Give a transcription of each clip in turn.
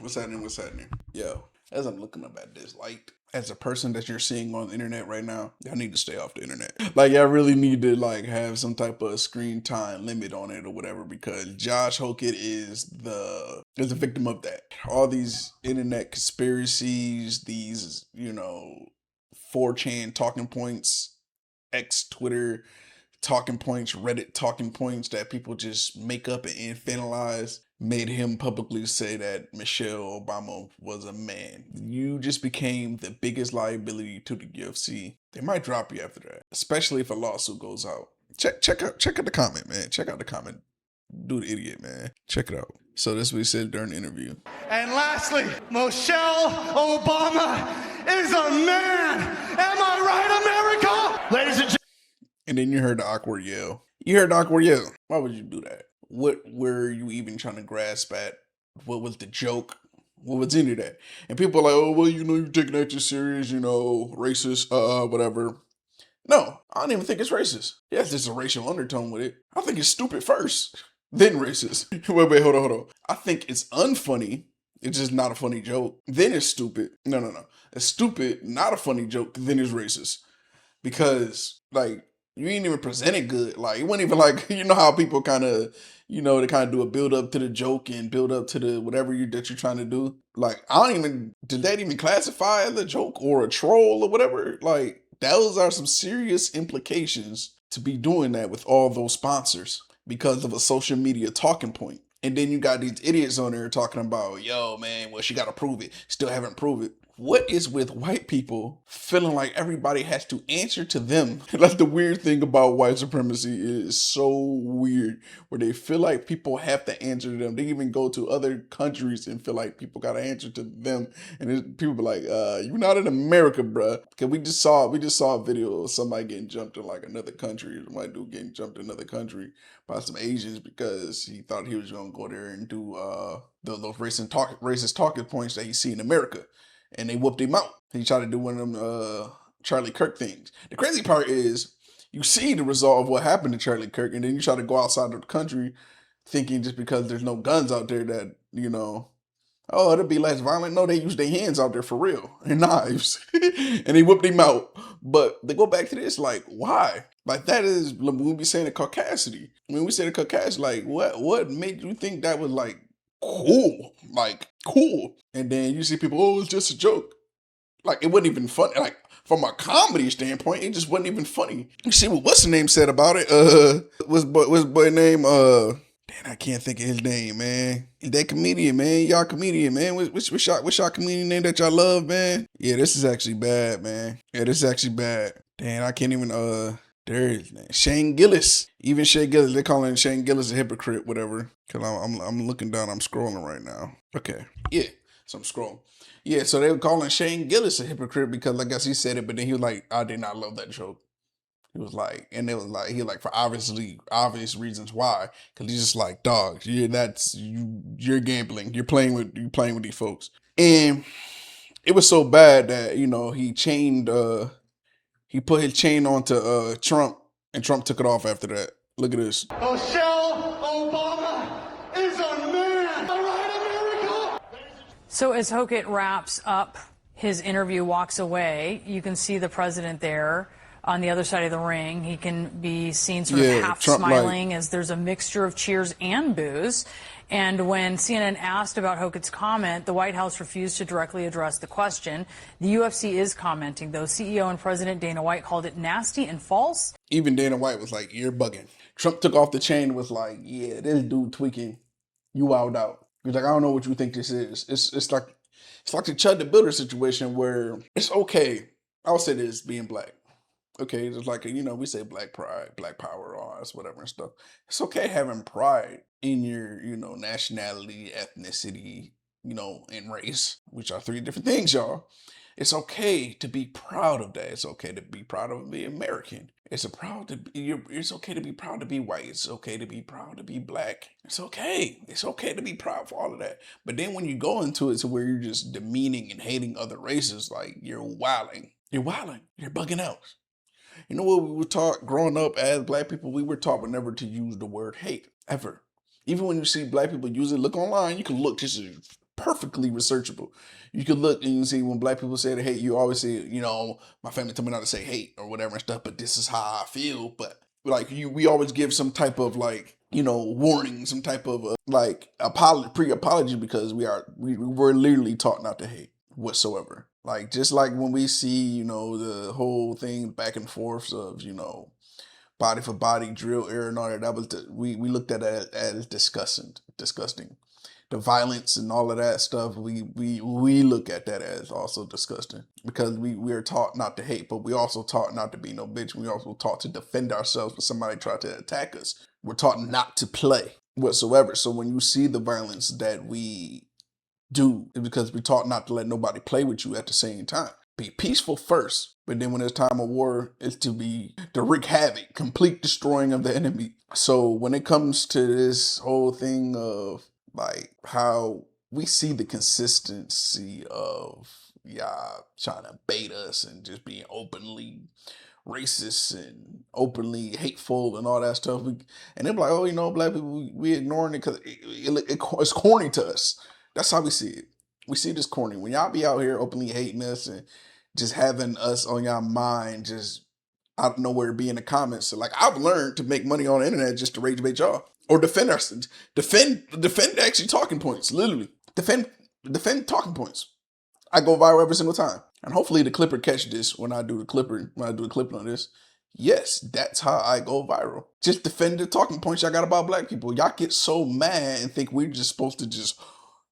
What's happening? What's happening? Yo, as I'm looking up at this light, as a person that you're seeing on the internet right now, y'all need to stay off the internet. Like, y'all really need to like have some type of screen time limit on it or whatever, because Josh Hokit is a victim of that. All these internet conspiracies, these 4chan talking points, X Twitter talking points, Reddit talking points that people just make up and infantilize, made him publicly say that Michelle Obama was a man. You just became the biggest liability to the UFC. They might drop you after that, especially if a lawsuit goes out. Check out the comment, man. Check out the comment. Do the idiot, man. Check it out. So this is what he said during the interview. And lastly, Michelle Obama is a man. Am I right, America? Ladies and gentlemen. And then you heard the awkward yell. You heard the awkward yell. Why would you do that? What were you even trying to grasp at? What was the joke? What was into that? And people are like, oh, well, you're taking that too serious, racist, whatever. No, I don't even think it's racist. Yes, there's a racial undertone with it. I think it's stupid first, then racist. Wait, hold on. I think it's unfunny. It's just not a funny joke. Then it's stupid. No. It's stupid, not a funny joke, then it's racist. Because, you ain't even presented good. Like, it wasn't even like, how people kind of, they kind of do a build up to the joke and build up to the whatever that you're trying to do. Like, did that even classify as a joke or a troll or whatever? Like, those are some serious implications to be doing that with all those sponsors because of a social media talking point. And then you got these idiots on there talking about, yo, man, well, she got to prove it. Still haven't proved it. What is with white people feeling like everybody has to answer to them? Like, the weird thing about white supremacy is so weird, where they feel like people have to answer to them. They even go to other countries and feel like people got to answer to them. And people be like, you're not in America, bruh. Because we just saw a video of somebody getting jumped in like another country. A white dude getting jumped in another country by some Asians because he thought he was going to go there and do those racist talking points that you see in America. And they whooped him out. He tried to do one of them Charlie Kirk things. The crazy part is you see the result of what happened to Charlie Kirk, and then you try to go outside of the country thinking just because there's no guns out there that, oh, it'll be less violent. No, they use their hands out there for real and knives. And they whooped him out. But they go back to this, like, why? Like, that is, when we be saying the caucasity. When we say the caucasity, like, what made you think that was, like, cool? Like, cool. And then you see people, oh, it's just a joke. Like, it wasn't even funny. Like, from a comedy standpoint, it just wasn't even funny. You see what's the name said about it? What's boy name? Damn, I can't think of his name, man. That comedian, man. Y'all comedian, man. What's y'all comedian name that y'all love, man? Yeah, this is actually bad, man. Yeah, this is actually bad. Damn, I can't even, there it is, man. Shane Gillis. Even Shane Gillis, they're calling Shane Gillis a hypocrite, whatever. Cause I'm looking down, I'm scrolling right now. Okay. Yeah. So I'm scrolling. Yeah, so they were calling Shane Gillis a hypocrite because I guess he said it, but then he was like, I did not love that joke. He was like, and it was like, he like, for obvious reasons why. Cause he's just like, dog, you're gambling. You're playing with these folks. And it was so bad that, he put his chain onto Trump, and Trump took it off after that. Look at this. Michelle Obama is a man. Am I right, America? So as Hokit wraps up his interview, walks away, you can see the president there on the other side of the ring. He can be seen sort of half Trump, smiling as there's a mixture of cheers and boos. And when CNN asked about Hokit's comment, the White House refused to directly address the question. The UFC is commenting, though. CEO and President Dana White called it nasty and false. Even Dana White was like, you're bugging. Trump took off the chain and was like, yeah, this dude tweaking. You wowed out. He's like, I don't know what you think this is. It's like the Chud the Builder situation where it's okay. I would say this, being black. Okay, it's like, we say black pride, black power, all this, whatever and stuff. It's okay having pride in your, nationality, ethnicity, and race, which are three different things, y'all. It's okay to be proud of that. It's okay to be proud of being American. It's okay to be proud to be white. It's okay to be proud to be black. It's okay. It's okay to be proud for all of that. But then when you go into it to where you're just demeaning and hating other races, like, you're wilding. You're wilding. You're bugging out. You know what we were taught growing up as black people? We were taught never to use the word hate, ever. Even when you see black people use it, look online, you can look, this is perfectly researchable. You can look and you see when black people say they hate, you always say, my family told me not to say hate or whatever and stuff, but this is how I feel. But like we always give some type of like, warning, some type of like pre-apology because we're literally taught not to hate whatsoever. Like just like when we see, the whole thing back and forth of, body for body drill error and all that. We looked at it as disgusting. The violence and all of that stuff, we look at that as also disgusting because we are taught not to hate, but we also taught not to be no bitch. We also taught to defend ourselves when somebody tried to attack us. We're taught not to play whatsoever. So when you see the violence that we do, it's because we're taught not to let nobody play with you at the same time. Be peaceful first, but then when it's time of war, it's to wreak havoc, complete destroying of the enemy. So when it comes to this whole thing of like how we see the consistency of y'all trying to bait us and just being openly racist and openly hateful and all that stuff, and they're like, oh, black people, we ignoring it because it's corny to us. That's how we see it. We see this corny. When y'all be out here openly hating us and just having us on y'all mind, just out of nowhere be in the comments. So like I've learned to make money on the internet just to rage bait y'all or defend us, defend actually talking points. Literally defend talking points. I go viral every single time, and hopefully the clipper catch this when I do the clipping on this. Yes, that's how I go viral. Just defend the talking points y'all got about black people. Y'all get so mad and think we're just supposed to just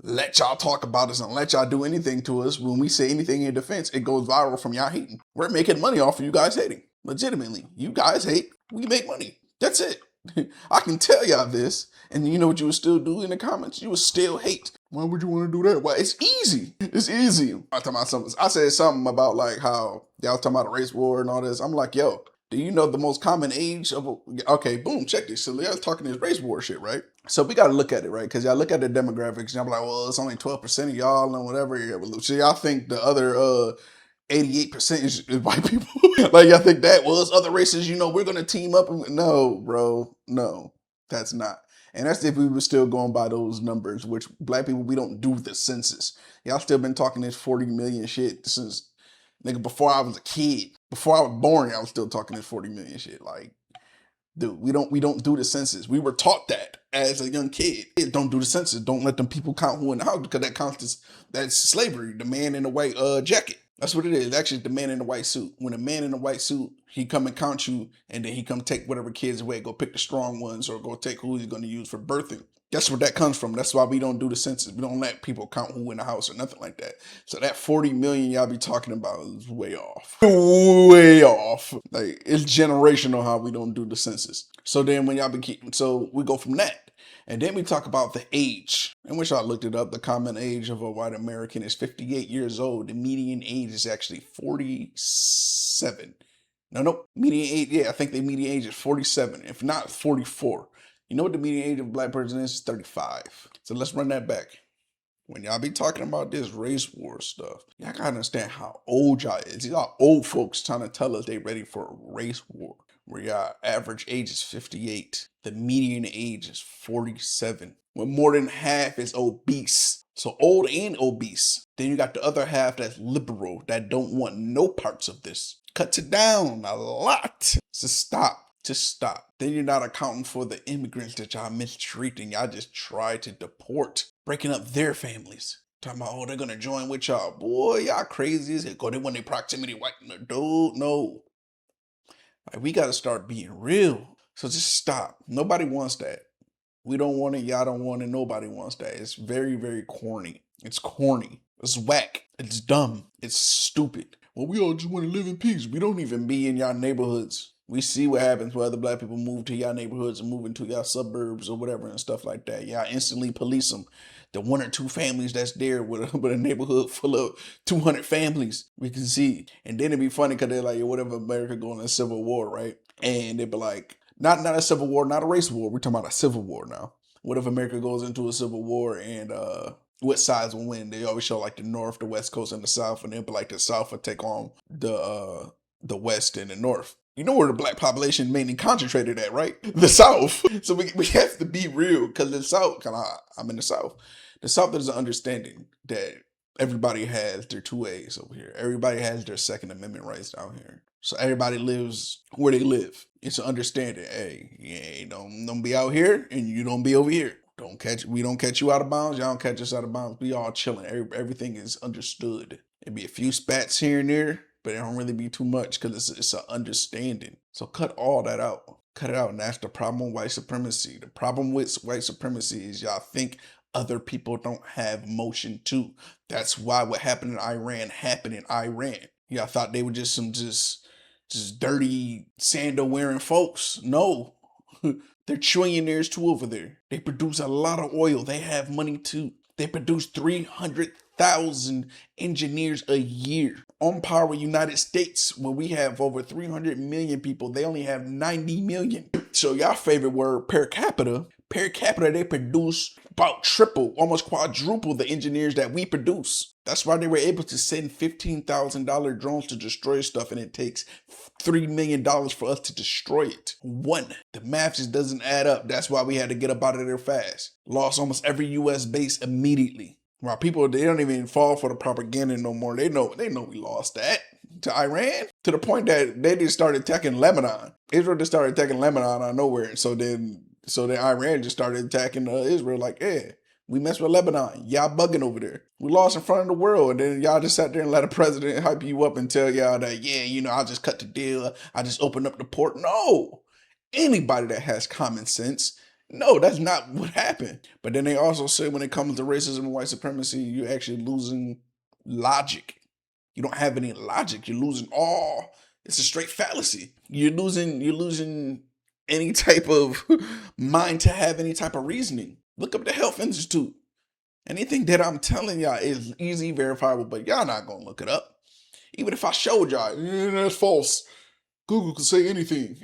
let y'all talk about us and let y'all do anything to us. When we say anything in defense, it goes viral from y'all hating. We're making money off of you guys hating. Legitimately. You guys hate, we make money. That's it. I can tell y'all this, and you know what you would still do in the comments? You would still hate. Why would you want to do that? Why? It's easy. It's easy. I said something about like how y'all talking about a race war and all this. I'm like, yo, do you know the most common age of okay, boom, check this. So y'all talking this race war shit, right? So we got to look at it, right? Because y'all look at the demographics and y'all be like, well, it's only 12% of y'all and whatever. So y'all think the other 88% is white people? Like y'all think that was other races, we're going to team up? No, bro. No, that's not. And that's if we were still going by those numbers, which black people, we don't do the census. Y'all still been talking this 40 million shit since, nigga, before I was a kid. Before I was born, I was still talking this 40 million shit. Like, dude, we don't do the census. We were taught that as a young kid. Don't do the census. Don't let them people count who in the house because that counts as, that's slavery. The man in the white jacket. That's what it is. Actually, the man in the white suit. When a man in the white suit, he come and count you, and then he come take whatever kids away, go pick the strong ones, or go take who he's going to use for birthing. That's where that comes from. That's why we don't do the census. We don't let people count who in the house or nothing like that. So that 40 million y'all be talking about is way off. Way off. Like, it's generational how we don't do the census. So then when y'all so we go from that. And then we talk about the age, in which I looked it up. The common age of a white American is 58 years old. The median age is actually 47. No, median age, I think the median age is 47, if not 44. You know what the median age of a black person is? It's 35. So let's run that back. When y'all be talking about this race war stuff, y'all gotta understand how old y'all is. Y'all old folks trying to tell us they ready for a race war. Where y'all average age is 58. The median age is 47. When more than half is obese. So old and obese. Then you got the other half that's liberal, that don't want no parts of this. Cuts it down a lot. So stop. Just stop. Then you're not accounting for the immigrants that y'all mistreating. Y'all just try to deport, breaking up their families. Talking about, oh, they're gonna join with y'all. Boy, y'all crazy as hell. They want their proximity white. Dude, no. Like, we gotta start being real. So just stop. Nobody wants that. We don't want it. Y'all don't want it. Nobody wants that. It's very, very corny. It's corny. It's whack. It's dumb. It's stupid. Well, we all just want to live in peace. We don't even be in y'all neighborhoods. We see what happens when other black people move to y'all neighborhoods and move into y'all suburbs or whatever and stuff like that. Y'all instantly police them. The one or two families that's there with a neighborhood full of 200 families, we can see. And then it'd be funny because they're like, what if America going to a civil war, right? And they'd be like, not a civil war, not a race war. We're talking about a civil war now. What if America goes into a civil war and what sides will win? They always show like the North, the West Coast, and the South, and they'll be like the South will take on the West and the North. You know where the black population mainly concentrated at, right? The South. So we have to be real because the South, I'm in the South. The South is an understanding that everybody has their two ways over here. Everybody has their Second Amendment rights down here. So everybody lives where they live. It's an understanding. Hey, yeah, don't be out here and you don't be over here. We don't catch you out of bounds. Y'all don't catch us out of bounds. We all chilling. Everything is understood. It'd be a few spats here and there, but it don't really be too much because it's an understanding. So cut all that out. Cut it out. And that's the problem with white supremacy. The problem with white supremacy is y'all think other people don't have motion too. That's why what happened in Iran happened in Iran. Y'all thought they were just some just dirty sandal wearing folks. No. They're trillionaires too over there. They produce a lot of oil. They have money too. They produce 300,000 engineers a year. On par with United States, when we have over 300 million people, they only have 90 million. So y'all favorite word, per capita. Per capita, they produce about triple, almost quadruple the engineers that we produce. That's why they were able to send $15,000 drones to destroy stuff, and it takes $3 million for us to destroy it. One, the math just doesn't add up. That's why we had to get up out of there fast. Lost almost every U.S. base immediately. While people, they don't even fall for the propaganda no more. They know we lost that to Iran, to the point that they just started attacking Lebanon. Israel just started attacking Lebanon out of nowhere. So then Iran just started attacking Israel like, yeah, we messed with Lebanon. Y'all bugging over there. We lost in front of the world. And then y'all just sat there and let a president hype you up and tell y'all that, yeah, I'll just cut the deal. I just opened up the port. No. Anybody that has common sense, no, that's not what happened. But then they also say when it comes to racism and white supremacy, you're actually losing logic. You don't have any logic. You're losing all. It's a straight fallacy. You're losing any type of mind to have any type of reasoning. Look up the Health Institute. Anything that I'm telling y'all is easy verifiable, but y'all not gonna look it up. Even if I showed y'all, that's false. Google can say anything.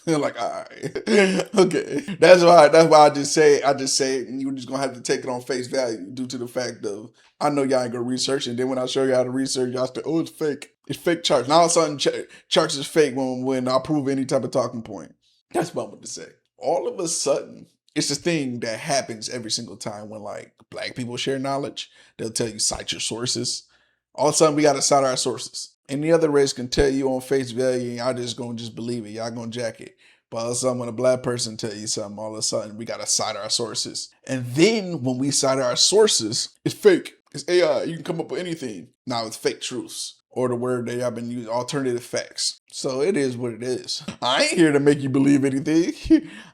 Like, all right, okay. That's why I just say you're just gonna have to take it on face value due to the fact of I know y'all ain't gonna research, and then when I show y'all the research, y'all say, oh, it's fake. It's fake charts. Now all of a sudden, charts is fake when I prove any type of talking point. That's what I'm going to say. All of a sudden, it's a thing that happens every single time when like black people share knowledge. They'll tell you cite your sources. All of a sudden, we got to cite our sources. Any other race can tell you on face value, and y'all just going to just believe it. Y'all going to jack it. But all of a sudden, when a black person tell you something, all of a sudden, we got to cite our sources. And then when we cite our sources, it's fake. It's AI. You can come up with anything. Now it's fake truths. Or the word that y'all been using, alternative facts. So it is what it is. I ain't here to make you believe anything.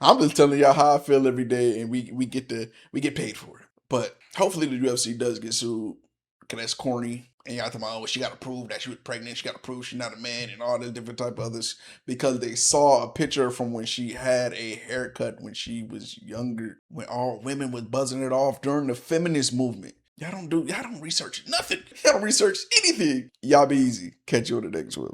I'm just telling y'all how I feel every day, and we get paid for it. But hopefully the UFC does get sued, because that's corny. And y'all talking about, oh, she got to prove that she was pregnant. She got to prove she's not a man, and all this different type of others, because they saw a picture from when she had a haircut when she was younger, when all women was buzzing it off during the feminist movement. Y'all don't research nothing. Y'all don't research anything. Y'all be easy. Catch you on the next one.